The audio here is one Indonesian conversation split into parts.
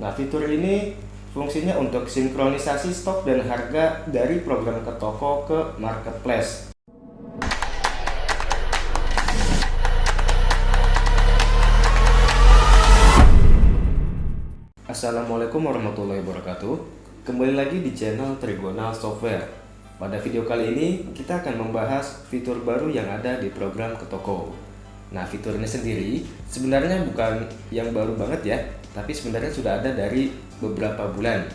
Nah, fitur ini fungsinya untuk sinkronisasi stok dan harga dari program ke toko ke marketplace. Assalamualaikum warahmatullahi wabarakatuh. Kembali lagi di channel Trigonal Software. Pada video kali ini kita akan membahas fitur baru yang ada di program ke toko. Nah, fitur ini sendiri sebenarnya bukan yang baru banget ya, tapi sebenarnya sudah ada dari beberapa bulan.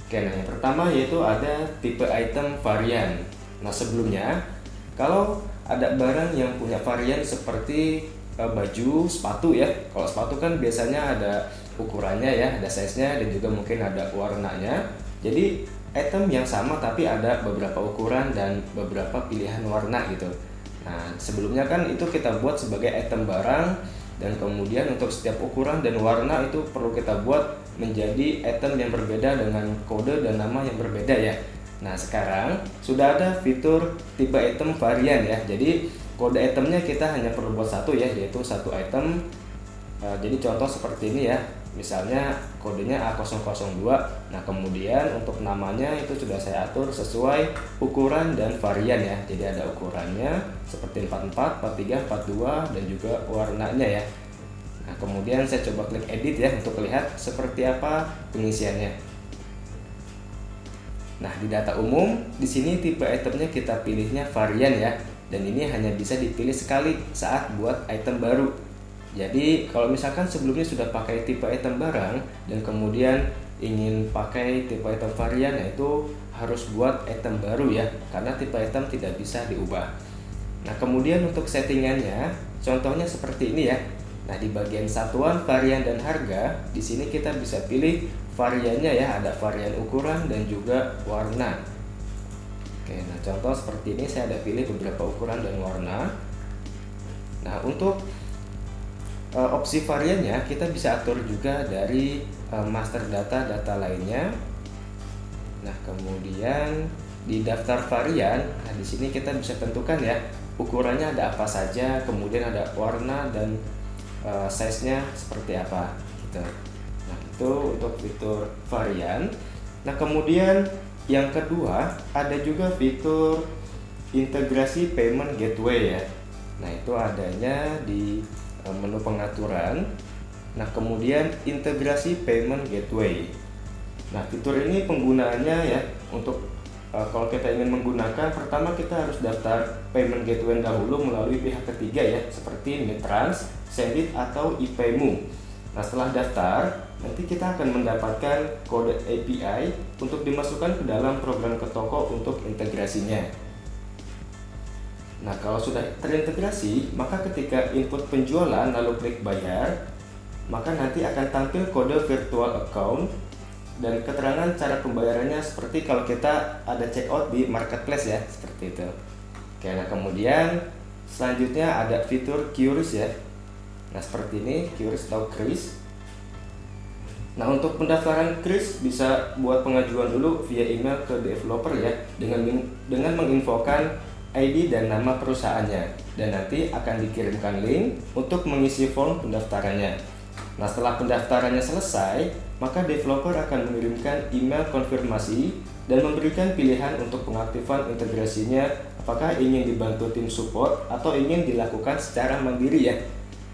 Oke, nah yang pertama yaitu ada tipe item varian. Nah, sebelumnya kalau ada barang yang punya varian seperti baju, sepatu ya. Kalau sepatu kan biasanya ada ukurannya ya, ada size-nya dan juga mungkin ada warnanya. Jadi item yang sama tapi ada beberapa ukuran dan beberapa pilihan warna gitu. Nah, sebelumnya kan itu kita buat sebagai item barang, dan kemudian untuk setiap ukuran dan warna itu perlu kita buat menjadi item yang berbeda dengan kode dan nama yang berbeda ya. Nah, sekarang sudah ada fitur tipe item varian ya. Jadi kode itemnya kita hanya perlu buat satu ya, yaitu satu item. Jadi contoh seperti ini ya, misalnya kodenya A002. Nah, kemudian untuk namanya itu sudah saya atur sesuai ukuran dan varian ya. Jadi ada ukurannya seperti 44, 43, 42 dan juga warnanya ya. Nah, kemudian saya coba klik edit ya untuk lihat seperti apa pengisiannya. Nah, di data umum di sini tipe itemnya kita pilihnya varian ya, dan ini hanya bisa dipilih sekali saat buat item baru. Jadi kalau misalkan sebelumnya sudah pakai tipe item barang dan kemudian ingin pakai tipe item varian, yaitu harus buat item baru ya, karena tipe item tidak bisa diubah. Nah, kemudian untuk settingannya contohnya seperti ini ya. Nah, di bagian satuan varian dan harga di sini kita bisa pilih variannya ya, ada varian ukuran dan juga warna. Oke, nah contoh seperti ini saya ada pilih beberapa ukuran dan warna. Nah, untuk opsi variannya kita bisa atur juga dari master data lainnya. Nah, kemudian di daftar varian, nah di sini kita bisa tentukan ya ukurannya ada apa saja, kemudian ada warna dan size-nya seperti apa gitu. Nah, itu untuk fitur varian. Nah, kemudian yang kedua ada juga fitur integrasi payment gateway ya. Nah, itu adanya di menu pengaturan. Nah, kemudian integrasi payment gateway. Nah, fitur ini penggunaannya ya untuk kalau kita ingin menggunakan, pertama kita harus daftar payment gateway dahulu melalui pihak ketiga ya, seperti Mitrans, Sendit atau IPayMu. Nah, setelah daftar, nanti kita akan mendapatkan kode API untuk dimasukkan ke dalam program ke toko untuk integrasinya. Nah, kalau sudah terintegrasi, maka ketika input penjualan lalu klik bayar, maka nanti akan tampil kode virtual account dan keterangan cara pembayarannya seperti kalau kita ada checkout di marketplace ya, seperti itu. Oke, nah kemudian selanjutnya ada fitur QRIS ya. Nah, seperti ini QRIS atau KRIS. Nah, untuk pendaftaran KRIS bisa buat pengajuan dulu via email ke developer ya, dengan menginfokan ID dan nama perusahaannya, dan nanti akan dikirimkan link untuk mengisi form pendaftarannya. Nah, setelah pendaftarannya selesai, maka developer akan mengirimkan email konfirmasi dan memberikan pilihan untuk pengaktifan integrasinya, apakah ingin dibantu tim support atau ingin dilakukan secara mandiri ya.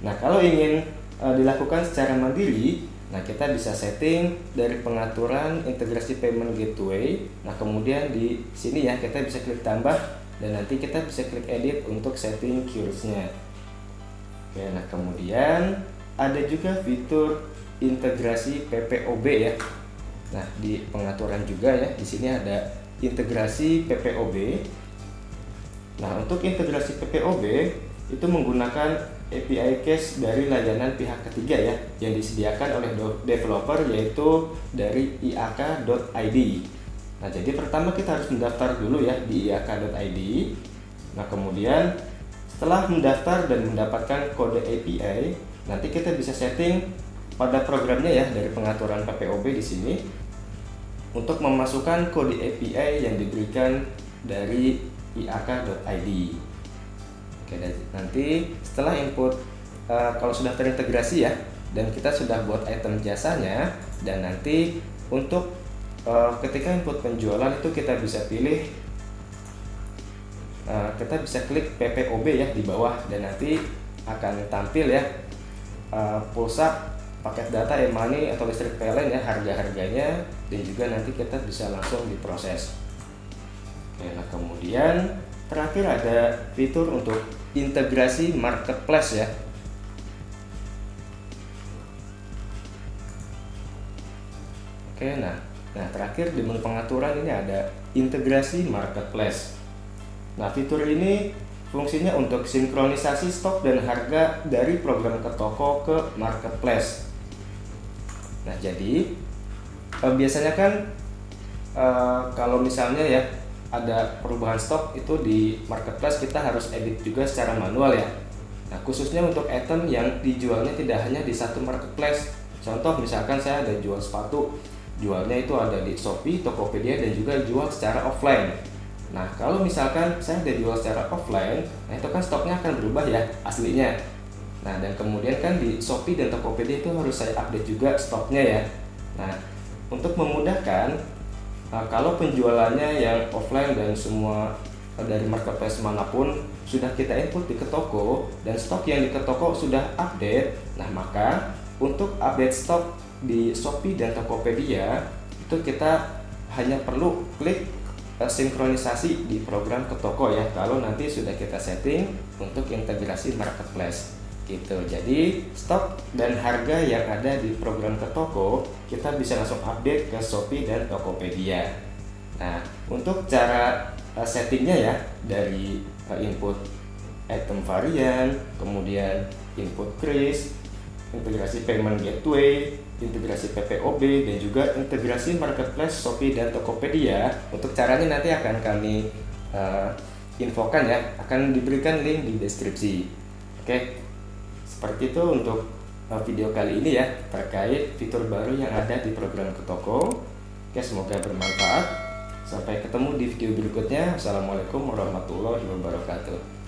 Nah, kalau ingin dilakukan secara mandiri, nah kita bisa setting dari pengaturan integrasi payment gateway. Nah, kemudian di sini ya kita bisa klik tambah dan nanti kita bisa klik edit untuk setting QRIS-nya. Oke, nah kemudian ada juga fitur integrasi PPOB ya. Nah, di pengaturan juga ya, di sini ada integrasi PPOB. Nah, untuk integrasi PPOB itu menggunakan API case dari layanan pihak ketiga ya, yang disediakan oleh developer, yaitu dari iak.id. Nah, jadi pertama kita harus mendaftar dulu ya di iak.id. Nah, kemudian setelah mendaftar dan mendapatkan kode API, nanti kita bisa setting pada programnya ya dari pengaturan PPOB di sini untuk memasukkan kode API yang diberikan dari iak.id. Oke, dan nanti setelah input kalau sudah terintegrasi ya dan kita sudah buat item jasanya, Dan nanti untuk ketika input penjualan itu kita bisa pilih, kita bisa klik PPOB ya di bawah, dan nanti akan tampil ya pulsa, paket data, e-money atau listrik PLN ya, harga-harganya, dan juga nanti kita bisa langsung diproses. Oke, nah kemudian terakhir ada fitur untuk integrasi marketplace ya. Oke, nah terakhir di menu pengaturan ini ada integrasi marketplace. Nah, fitur ini fungsinya untuk sinkronisasi stok dan harga dari program ke toko ke marketplace. Nah, jadi biasanya kan kalau misalnya ya ada perubahan stok itu di marketplace, kita harus edit juga secara manual ya. Nah, khususnya untuk item yang dijualnya tidak hanya di satu marketplace. Contoh misalkan saya ada jual sepatu, jualnya itu ada di Shopee, Tokopedia, dan juga jual secara offline. Nah, kalau misalkan saya ada jual secara offline, nah itu kan stoknya akan berubah ya aslinya. Nah, dan kemudian kan di Shopee dan Tokopedia itu harus saya update juga stoknya ya. Nah, untuk memudahkan, kalau penjualannya yang offline dan semua dari marketplace manapun sudah kita input di ke toko, dan stok yang di ke toko sudah update, nah maka untuk update stok di Shopee dan Tokopedia itu kita hanya perlu klik sinkronisasi di program ke toko ya, kalau nanti sudah kita setting untuk integrasi marketplace gitu. Jadi stok dan harga yang ada di program ke toko kita bisa langsung update ke Shopee dan Tokopedia. Nah, untuk cara settingnya ya, dari input item varian, kemudian input kris, integrasi payment gateway, integrasi PPOB, dan juga integrasi marketplace Shopee dan Tokopedia. Untuk caranya nanti akan kami infokan ya, akan diberikan link di deskripsi. Oke, seperti itu untuk video kali ini ya, terkait fitur baru yang ada di program ke toko. Oke, semoga bermanfaat. Sampai ketemu di video berikutnya. Assalamualaikum warahmatullahi wabarakatuh.